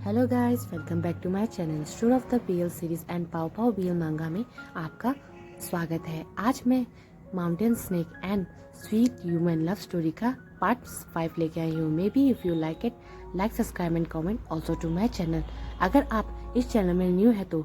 Hello guys, welcome back to my channel story of the BL series and पाव पाव BL manga में आपका स्वागत है। आज मैं mountain snake and sweet human love story का पार्ट 5 लेके आई हूँ। Maybe if you like it, like subscribe and comment also to my channel. अगर आप इस चैनल में न्यू है तो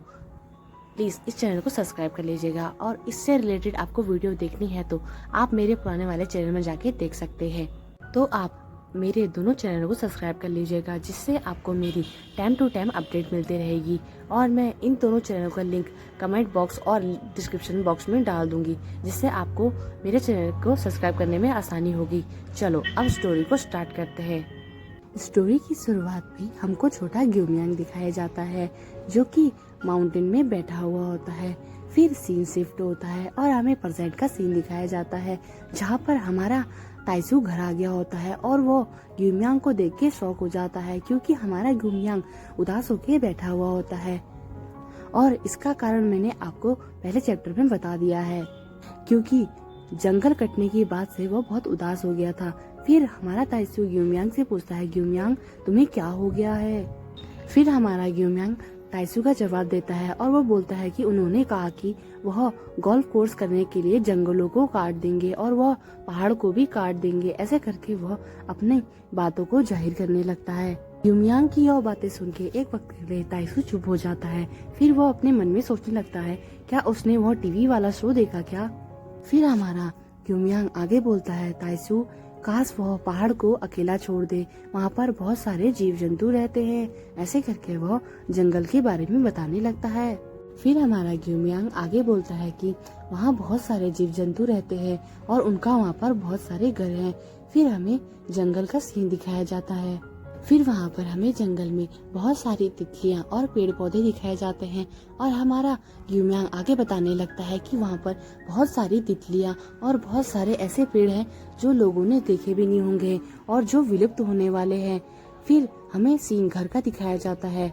प्लीज़ इस चैनल को सब्सक्राइब कर लीजिएगा, और इससे रिलेटेड आपको वीडियो देखनी है तो आप मेरे पुराने वाले चैनल में जाके देख सकते हैं। तो आप मेरे दोनों चैनल को सब्सक्राइब कर लीजिएगा, जिससे आपको मेरी टाइम टू टाइम अपडेट मिलती रहेगी। और मैं इन दोनों चैनलों का लिंक कमेंट बॉक्स और डिस्क्रिप्शन बॉक्स में डाल दूंगी, जिससे आपको मेरे चैनल को सब्सक्राइब करने में आसानी होगी। चलो अब स्टोरी को स्टार्ट करते हैं। स्टोरी की शुरुआत भी हमको छोटा ग्यूमियांग दिखाया जाता है, जो कि माउंटेन में बैठा हुआ होता है। फिर सीन शिफ्ट होता है और हमें प्रेजेंट का सीन दिखाया जाता है, जहाँ पर हमारा ताइसू घर आ गया होता है और वो ग्यूमियांग को देख के शॉक हो जाता है, क्योंकि हमारा ग्यूमियांग उदास होके बैठा हुआ होता है। और इसका कारण मैंने आपको पहले चैप्टर में बता दिया है, क्योंकि जंगल कटने की बात से वो बहुत उदास हो गया था। फिर हमारा ताइसू ग्यूमियांग से पूछता है, ग्यूमियांग तुम्हें क्या हो गया है? फिर हमारा ग्यूमियांग ताइसू का जवाब देता है और वो बोलता है कि उन्होंने कहा कि वह गोल्फ कोर्स करने के लिए जंगलों को काट देंगे और वह पहाड़ को भी काट देंगे। ऐसे करके वह अपनी बातों को जाहिर करने लगता है। ग्यूमियांग की यह बातें सुन के एक वक्त के लिए ताइसू चुप हो जाता है। फिर वह अपने मन में सोचने लगता है, क्या उसने वह टीवी वाला शो देखा क्या? फिर हमारा ग्यूमियांग आगे बोलता है, ताइसू काश वह पहाड़ को अकेला छोड़ दे, वहाँ पर बहुत सारे जीव जंतु रहते हैं। ऐसे करके वह जंगल के बारे में बताने लगता है। फिर हमारा ग्यूमियांग आगे बोलता है कि वहाँ बहुत सारे जीव जंतु रहते हैं और उनका वहाँ पर बहुत सारे घर हैं। फिर हमें जंगल का सीन दिखाया जाता है। फिर वहाँ पर हमें जंगल में बहुत सारी तितलियाँ और पेड़ पौधे दिखाए जाते हैं, और हमारा ग्यूमियांग आगे बताने लगता है कि वहाँ पर बहुत सारी तितलियाँ और बहुत सारे ऐसे पेड़ हैं जो लोगों ने देखे भी नहीं होंगे और जो विलुप्त होने वाले हैं। फिर हमें सीन घर का दिखाया जाता है।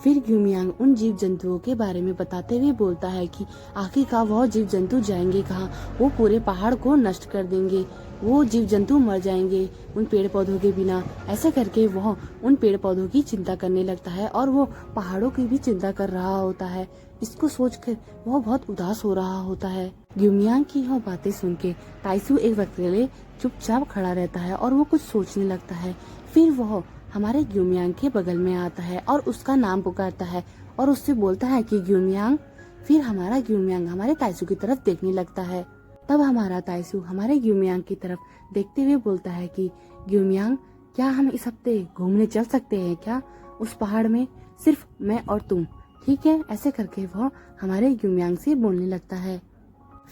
फिर ग्यूमियांग उन जीव जंतुओं के बारे में बताते हुए बोलता है कि आखिरकार वह जीव जंतु जाएंगे कहाँ? वो पूरे पहाड़ को नष्ट कर देंगे, वो जीव जंतु मर जाएंगे उन पेड़ पौधों के बिना। ऐसे करके वह उन पेड़ पौधों की चिंता करने लगता है और वो पहाड़ों की भी चिंता कर रहा होता है। इसको सोचकर वह बहुत उदास हो रहा होता है। ग्यूमियांग की यह बातें सुन के ताइसू एक वक्त के लिए चुपचाप खड़ा रहता है और वो कुछ सोचने लगता है। फिर वह हमारे ग्यूमियांग के बगल में आता है और उसका नाम पुकारता है और उससे बोलता है कि ग्यूमियांग। फिर हमारा ग्यूमियांग हमारे ताइसू की तरफ देखने लगता है। तब हमारा ताइसू हमारे ग्यूमियांग की तरफ देखते हुए बोलता है कि ग्यूमियांग, क्या हम इस हफ्ते घूमने चल सकते हैं क्या? उस पहाड़ में सिर्फ मैं और तुम, ठीक है? ऐसे करके वह हमारे ग्यूमियांग से बोलने लगता है।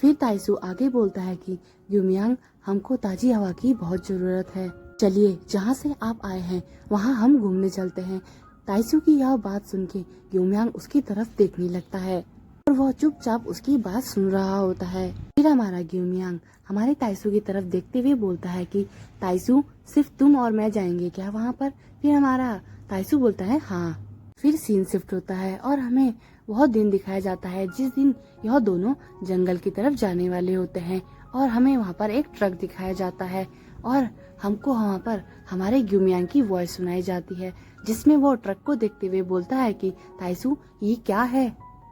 फिर ताइसू आगे बोलता है कि ग्यूमियांग, हमको ताजी हवा की बहुत जरूरत है, चलिए जहाँ से आप आए हैं वहाँ हम घूमने चलते हैं। ताइसू की यह बात सुन के ग्यूमियांग उसकी तरफ देखने लगता है और वह चुपचाप उसकी बात सुन रहा होता है। फिर हमारा ग्यूमियांग हमारे ताइसू की तरफ देखते हुए बोलता है कि ताइसू, सिर्फ तुम और मैं जाएंगे क्या वहाँ पर? फिर हमारा ताइसू बोलता है हाँ। फिर सीन शिफ्ट होता है और हमें बहुत दिन दिखाया जाता है, जिस दिन यह दोनों जंगल की तरफ जाने वाले होते हैं, और हमें वहाँ पर एक ट्रक दिखाया जाता है और हमको वहाँ पर हमारे ग्यूमियांग की वॉइस सुनाई जाती है, जिसमें वो ट्रक को देखते हुए बोलता है कि ताइसू, ये क्या है?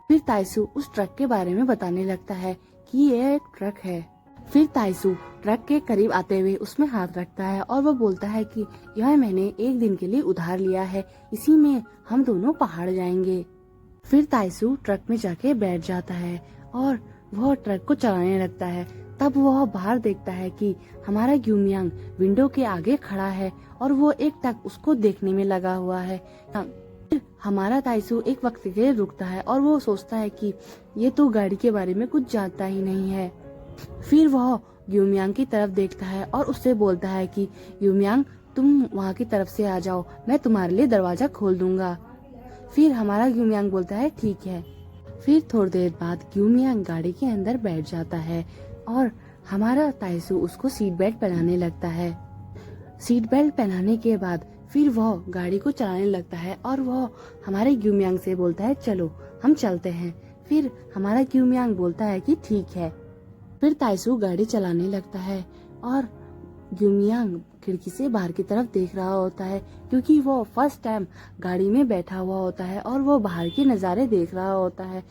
फिर ताइसू उस ट्रक के बारे में बताने लगता है कि ये एक ट्रक है। फिर ताइसू ट्रक के करीब आते हुए उसमें हाथ रखता है और वो बोलता है कि यह मैंने एक दिन के लिए उधार लिया है, इसी में हम दोनों पहाड़ जाएंगे। फिर ताइसू ट्रक में जाके बैठ जाता है और वह ट्रक को चलाने लगता है। तब वह बाहर देखता है कि हमारा ग्यूमियांग विंडो के आगे खड़ा है और वो एक टक उसको देखने में लगा हुआ है। फिर हमारा ताइसू एक वक्त के लिए रुकता है और वो सोचता है कि ये तो गाड़ी के बारे में कुछ जानता ही नहीं है। फिर वह ग्यूमियांग की तरफ देखता है और उससे बोलता है कि ग्यूमियांग, तुम वहाँ की तरफ से आ जाओ, मैं तुम्हारे लिए दरवाजा खोल दूंगा। फिर हमारा ग्यूमियांग बोलता है ठीक है। फिर थोड़ी देर बाद ग्यूमियांग गाड़ी के अंदर बैठ जाता है और हमारा ताइसू उसको सीट बेल्ट पहनाने लगता है। सीट बेल्ट पहनाने के बाद फिर वह गाड़ी को चलाने लगता है और वह हमारे ग्यूमियांग से बोलता है चलो हम चलते हैं। फिर हमारा ग्यूमियांग बोलता है कि ठीक है। फिर ताइसू गाड़ी चलाने लगता है और ग्यूमियांग खिड़की से बाहर की तरफ देख रहा होता है, क्योंकि वो फर्स्ट टाइम गाड़ी में बैठा हुआ होता है और वो बाहर के नज़ारे देख रहा होता है।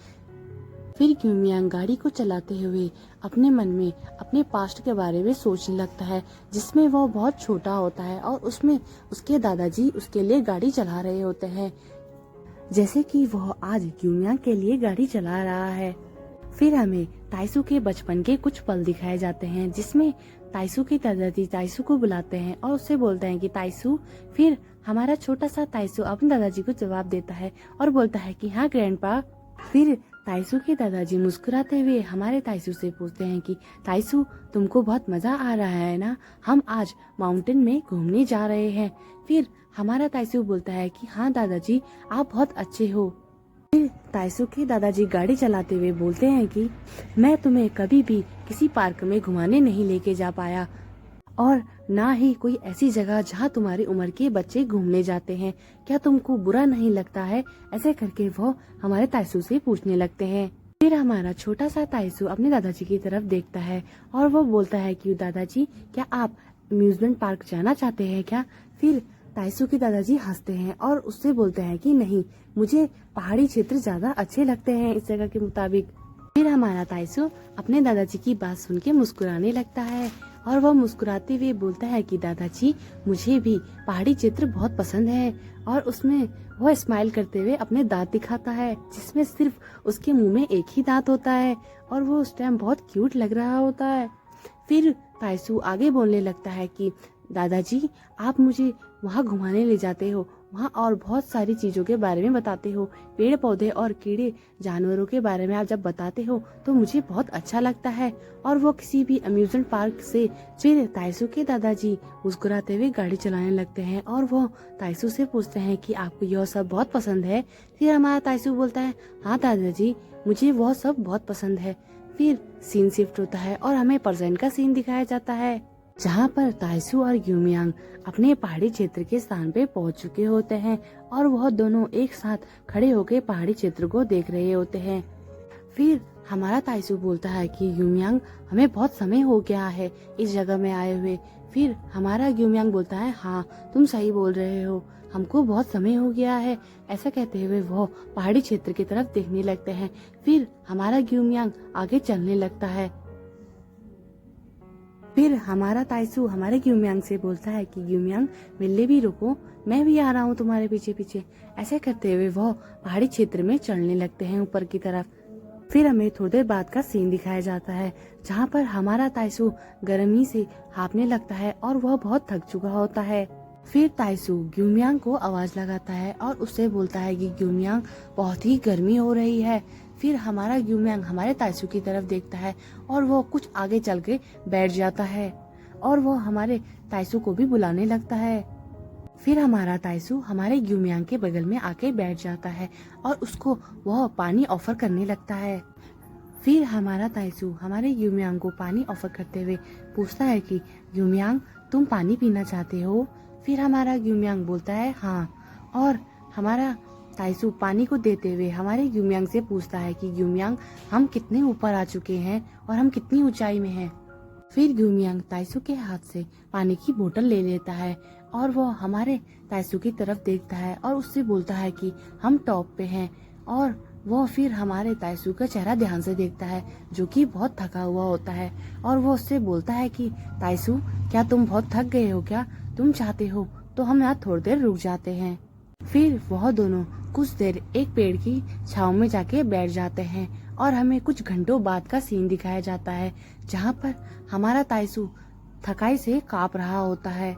फिर ग्यूमियांग गाड़ी को चलाते हुए अपने मन में अपने पास्ट के बारे में सोचने लगता है, जिसमें वो बहुत छोटा होता है और उसमें उसके दादाजी उसके लिए गाड़ी चला रहे होते हैं, जैसे कि वह आज ग्यूमियांग के लिए गाड़ी चला रहा है। फिर हमें ताइसू के बचपन के कुछ पल दिखाए जाते हैं, जिसमें ताइसू के दादाजी ताइसू को बुलाते हैं और उससे बोलते हैं कि ताइसू। फिर हमारा छोटा सा ताइसू अपने दादाजी को जवाब देता है और बोलता है कि हाँ ग्रैंडपा। फिर ताइसू के दादाजी मुस्कुराते हुए हमारे ताइसू से पूछते हैं कि ताइसू, तुमको बहुत मजा आ रहा है ना, हम आज माउंटेन में घूमने जा रहे हैं। फिर हमारा ताइसू बोलता है कि हाँ दादाजी, आप बहुत अच्छे हो। फिर ताइसू के दादाजी गाड़ी चलाते हुए बोलते हैं कि मैं तुम्हें कभी भी किसी पार्क में घुमाने नहीं लेके जा पाया, और ना ही कोई ऐसी जगह जहाँ तुम्हारी उम्र के बच्चे घूमने जाते हैं, क्या तुमको बुरा नहीं लगता है? ऐसे करके वो हमारे ताइसू से पूछने लगते हैं। फिर हमारा छोटा सा ताइसू अपने दादाजी की तरफ देखता है और वो बोलता है कि दादाजी, क्या आप अम्यूजमेंट पार्क जाना चाहते हैं क्या? फिर ताइसू के दादाजी हंसते हैं और उससे बोलते हैं कि नहीं, मुझे पहाड़ी क्षेत्र ज्यादा अच्छे लगते हैं इस जगह के मुताबिक। फिर हमारा ताइसू अपने दादाजी की बात सुन के मुस्कुराने लगता है और वह मुस्कुराते हुए बोलता है कि दादाजी, मुझे भी पहाड़ी क्षेत्र बहुत पसंद है। और उसमें वह स्माइल करते हुए अपने दांत दिखाता है, जिसमें सिर्फ उसके मुंह में एक ही दांत होता है और वो उस टाइम बहुत क्यूट लग रहा होता है। फिर ताइसू आगे बोलने लगता है कि दादाजी, आप मुझे वहाँ घुमाने ले जाते हो, वहाँ और बहुत सारी चीजों के बारे में बताते हो, पेड़ पौधे और कीड़े जानवरों के बारे में आप जब बताते हो तो मुझे बहुत अच्छा लगता है। और वो किसी भी अम्यूजमेंट पार्क से फिर ताइसू के दादाजी मुस्कुराते हुए गाड़ी चलाने लगते हैं और वो ताइसू से पूछते हैं कि आपको यह सब बहुत पसंद है? फिर हमारा ताइसू बोलता है, हाँ दादाजी, मुझे वह सब बहुत पसंद है। फिर सीन शिफ्ट होता है और हमें प्रेजेंट का सीन दिखाया जाता है, जहाँ पर ताइसू और ग्यूमियांग अपने पहाड़ी क्षेत्र के स्थान पे पहुंच चुके होते हैं और वह दोनों एक साथ खड़े होकर पहाड़ी क्षेत्र को देख रहे होते हैं। फिर हमारा ताइसू बोलता है कि ग्यूमियांग, हमें बहुत समय हो गया है इस जगह में आए हुए। फिर हमारा ग्यूमियांग बोलता है, हाँ तुम सही बोल रहे हो, हमको बहुत समय हो गया है। ऐसा कहते हुए वो पहाड़ी क्षेत्र की तरफ देखने लगते हैं। फिर हमारा ग्यूमियांग आगे चलने लगता है। फिर हमारा ताइसू हमारे ग्यूमियांग से बोलता है कि ग्यूमियांग, मिलने भी रुको, मैं भी आ रहा हूँ तुम्हारे पीछे पीछे। ऐसे करते हुए वो पहाड़ी क्षेत्र में चढ़ने लगते हैं ऊपर की तरफ। फिर हमें थोड़ी देर बाद का सीन दिखाया जाता है, जहाँ पर हमारा ताइसू गर्मी से हांफने लगता है और वह बहुत थक चुका होता है। फिर ताइसू ग्यूमियांग को आवाज लगाता है और उससे बोलता है कि ग्यूमियांग, बहुत ही गर्मी हो रही है। फिर हमारा ग्यूमियांग हमारे ताइसू की तरफ देखता है और वो कुछ आगे चल के बैठ जाता है और वो हमारे ताइसू को भी बुलाने लगता है। फिर हमारा ताइसू हमारे ग्यूमियांग के बगल में आके बैठ जाता है और उसको वह पानी ऑफर करने लगता है। फिर हमारा ताइसू हमारे ग्यूमियांग को पानी ऑफर करते हुए पूछता है कि ग्यूमियांग, तुम पानी पीना चाहते हो? फिर हमारा ग्यूमियांग बोलता है हाँ, और हमारा ताइसू पानी को देते हुए हमारे ग्यूमियांग से पूछता है कि ग्यूमियांग, हम कितने ऊपर आ चुके हैं और हम कितनी ऊंचाई में हैं? फिर ग्यूमियांग ताइसू के हाथ से पानी की बोतल ले लेता है और वो हमारे ताइसू की तरफ देखता है और उससे बोलता है कि हम टॉप पे हैं। और वो फिर हमारे ताइसू का चेहरा ध्यान से देखता है, जो कि बहुत थका हुआ होता है, और वो उससे बोलता है कि ताइसू, क्या तुम बहुत थक गए हो? क्या तुम चाहते हो तो हम यहाँ थोड़ी देर रुक जाते हैं। फिर वह दोनों कुछ देर एक पेड़ की छांव में जाके बैठ जाते हैं और हमें कुछ घंटों बाद का सीन दिखाया जाता है, जहाँ पर हमारा ताइसू थकाई से कांप रहा होता है।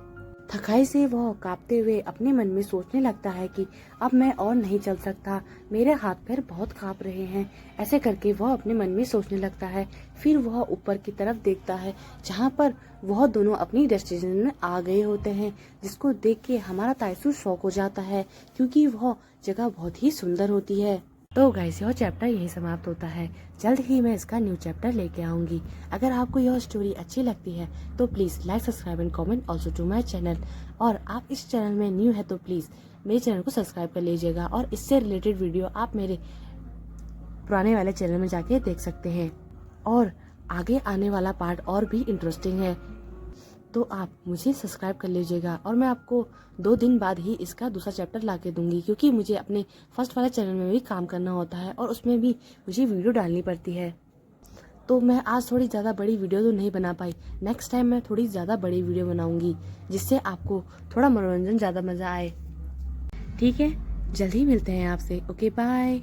थकाई से वह कांपते हुए अपने मन में सोचने लगता है कि अब मैं और नहीं चल सकता, मेरे हाथ पैर बहुत कांप रहे हैं। ऐसे करके वह अपने मन में सोचने लगता है। फिर वह ऊपर की तरफ देखता है, जहाँ पर वह दोनों अपनी डेस्टिनेशन में आ गए होते हैं, जिसको देख के हमारा ताइसू शॉक हो जाता है, क्योंकि वह जगह बहुत ही सुंदर होती है। तो गाइस, यह चैप्टर यही समाप्त होता है। जल्द ही मैं इसका न्यू चैप्टर लेके आऊंगी। अगर आपको यह स्टोरी अच्छी लगती है तो please like, subscribe and comment also to my channel. और आप इस चैनल में न्यू है तो प्लीज मेरे चैनल को सब्सक्राइब कर लीजिएगा, और इससे रिलेटेड वीडियो आप मेरे पुराने वाले चैनल में जाके देख सकते हैं। और आगे आने वाला पार्ट और भी इंटरेस्टिंग है। तो आप मुझे सब्सक्राइब कर लीजिएगा। और मैं आपको 2 दिन बाद ही इसका दूसरा चैप्टर ला के दूंगी, क्योंकि मुझे अपने फर्स्ट वाले चैनल में भी काम करना होता है और उसमें भी मुझे वीडियो डालनी पड़ती है। तो मैं आज थोड़ी ज़्यादा बड़ी वीडियो तो नहीं बना पाई। नेक्स्ट टाइम मैं थोड़ी ज़्यादा बड़ी वीडियो बनाऊंगी, जिससे आपको थोड़ा मनोरंजन ज़्यादा मज़ा आए। ठीक है, जल्द ही मिलते हैं आपसे। Okay, bye.